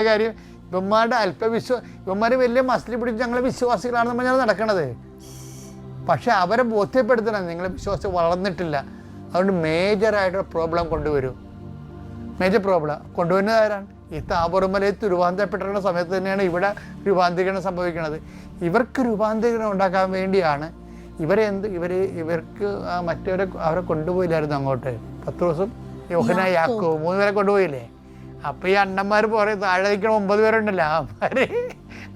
കാര്യം ഇവന്മാരുടെ ഇവന്മാർ വലിയ മസിൽ പിടിച്ച് ഞങ്ങൾ വിശ്വാസികളാണെന്ന് പറഞ്ഞാൽ നടക്കണത്. പക്ഷെ അവരെ ബോധ്യപ്പെടുത്തണം, നിങ്ങൾ വിശ്വാസം വളർന്നിട്ടില്ല. അതുകൊണ്ട് മേജറായിട്ടുള്ള പ്രോബ്ലം കൊണ്ടുവരും. മേജർ പ്രോബ്ലം കൊണ്ടുവരുന്നത് ആരാണ്? ഈ താപൂർമലയത്ത് രൂപാന്തരപ്പെട്ടിരുന്ന സമയത്ത് തന്നെയാണ് ഇവിടെ രൂപാന്തരീകരണം സംഭവിക്കുന്നത്. ഇവർക്ക് രൂപാന്തരീകരണം ഉണ്ടാക്കാൻ വേണ്ടിയാണ് ഇവർക്ക് അവരെ കൊണ്ടുപോയില്ലായിരുന്നു അങ്ങോട്ട്. 10 ദിവസം യോഹന്നാൻ യാക്കോബ് 3 പേരെ കൊണ്ടുപോയില്ലേ? അപ്പം ഈ അണ്ണന്മാർ പറയും താഴെ നിൽക്കണ 9 പേരുണ്ടല്ലോ അവന്മാർ.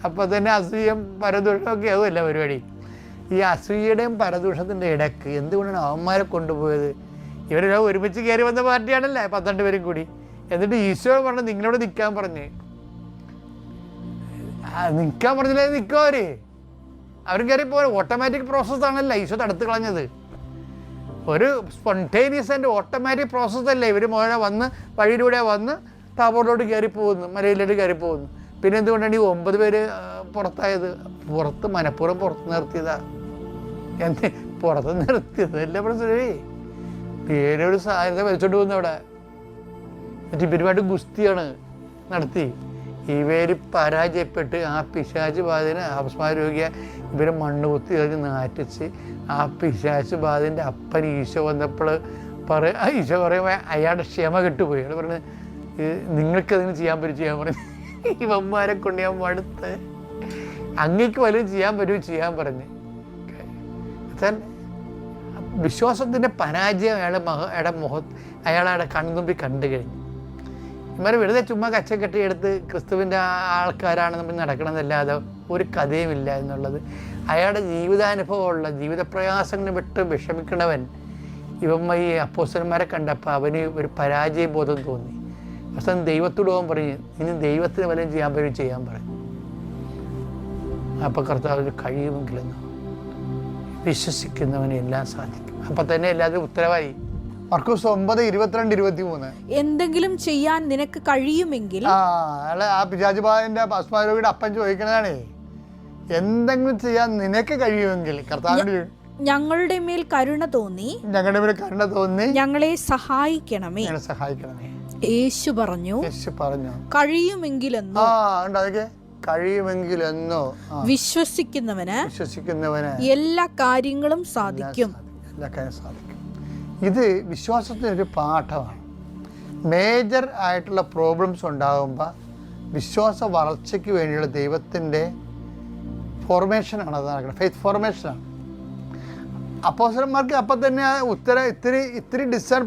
അപ്പം തന്നെ അസൂയം പരദൂഷണമൊക്കെ ആവുമല്ല പരിപാടി. ഈ അസൂയയുടെയും പരദൂഷണത്തിൻ്റെ ഇടയ്ക്ക് എന്തുകൊണ്ടാണ് അവന്മാരെ കൊണ്ടുപോയത്? ഇവരെല്ലാം ഒരുമിച്ച് കയറി വന്ന പാർട്ടിയാണല്ലേ 12 പേരും കൂടി. എന്നിട്ട് ഈശോ പറഞ്ഞു നിങ്ങളോട് നിൽക്കാൻ പറഞ്ഞ്. നിൽക്കാൻ പറഞ്ഞില്ലേ നിൽക്കും അവരും കയറി പോകാൻ. ഓട്ടോമാറ്റിക് പ്രോസസ്സാണല്ലോ ഈശോ തടുത്ത് കളഞ്ഞത്. ഒരു സ്പോണ്ടേനിയസ് ആൻഡ് ഓട്ടോമാറ്റിക് പ്രോസസ്സല്ലേ. ഇവർ മുഴുവൻ വന്ന് വഴിയിലൂടെ വന്ന് താപോറിലോട്ട് കയറി പോകുന്നു, മലയിലോട്ട് കയറി പോകുന്നു. പിന്നെ എന്തുകൊണ്ടാണ് ഈ 9 പേര് പുറത്തായത്? മനഃപൂർവ്വം പുറത്ത് നിർത്തിയതാ. പുറത്ത് നിർത്തിയത് അല്ലേ പ്രശ്നമേ. പേരൊരു സാധ്യത വലിച്ചോണ്ട് പോകുന്നു അവിടെ. എന്നിട്ട് ഇവരുമായിട്ട് ഗുസ്തിയാണ് നടത്തി. ഇവര് പരാജയപ്പെട്ട് ആ പിശാച് ബാധനെ അപസ്മാരോഗ്യ ഇവരെ മണ്ണ് കുത്തി കഴിഞ്ഞ് നാറ്റിച്ച് ആ പിശാച് ബാധൻ്റെ അപ്പൻ ഈശോ വന്നപ്പോൾ ഈശോ പറയുമ്പോൾ അയാളുടെ ക്ഷമ കെട്ടുപോയി. അയാൾ പറഞ്ഞ് നിങ്ങൾക്കതിന് ചെയ്യാൻ പറഞ്ഞു. ഇവന്മാരെ കൊണ്ട് ഞാൻ മടുത്ത് അങ്ങേക്ക് വലുതും ചെയ്യാൻ പറഞ്ഞ്. വിശ്വാസത്തിൻ്റെ പരാജയം അയാളുടെ കൺമുമ്പിൽ കണ്ടു കഴിഞ്ഞു. ഇവരെ വെറുതെ ചുമ്മാ കച്ചക്കെട്ടി എടുത്ത് ക്രിസ്തുവിൻ്റെ ആൾക്കാരാണ് നമ്മൾ നടക്കണമെന്നല്ലാതെ ഒരു കഥയുമില്ല എന്നുള്ളത്. അയാളുടെ ജീവിതാനുഭവമുള്ള ജീവിതപ്രയാസങ്ങൾ വിട്ട് വിഷമിക്കണവൻ ഈ അപ്പോസ്തലന്മാരെ കണ്ടപ്പോൾ അവന് ഒരു പരാജയബോധം തോന്നി. അവസാനം ദൈവത്തോട് പോകാൻ പറഞ്ഞു, ഇനി ദൈവത്തിന് വല്ലതും ചെയ്യാൻ പറഞ്ഞു. അപ്പോൾ കർത്താവിന് കഴിയുമെങ്കിലെന്നോ വിശ്വസിക്കുന്നവന് എല്ലാം സാധിക്കും. അപ്പം തന്നെ എല്ലാത്തിനും ഉത്തരവായി. മർക്കോസ് 9:22-23 എന്തെങ്കിലും ചെയ്യാൻ നിനക്ക് കഴിയുമെങ്കിൽ. ആ പിശാചുബാധന്റെ അപസ്മാരോഗിയുടെ അപ്പൻ ചോദിക്കണതാണേ, എന്തെങ്കിലും ചെയ്യാൻ നിനക്ക് കഴിയുമെങ്കിൽ കർത്താവിനോട് ഞങ്ങളുടെ മേൽ കരുണ തോന്നി ഞങ്ങളെ സഹായിക്കണമേ. യേശു പറഞ്ഞു കഴിയുമെങ്കിലെന്നോ. കഴിയുമെങ്കിലെന്നോ വിശ്വസിക്കുന്നവന് എല്ലാ കാര്യങ്ങളും സാധിക്കും. ഇത് വിശ്വാസത്തിനൊരു പാഠമാണ്. മേജർ ആയിട്ടുള്ള പ്രോബ്ലംസ് ഉണ്ടാകുമ്പോൾ വിശ്വാസ വളർച്ചയ്ക്ക് വേണ്ടിയുള്ള ദൈവത്തിൻ്റെ ഫോർമേഷനാണ് അത് നടക്കുന്നത്. ഫെയ്ത്ത് ഫോർമേഷനാണ്. അപ്പോസ്തലന്മാർക്ക് അപ്പം തന്നെ ഇത്തിരി ഡിസേൺ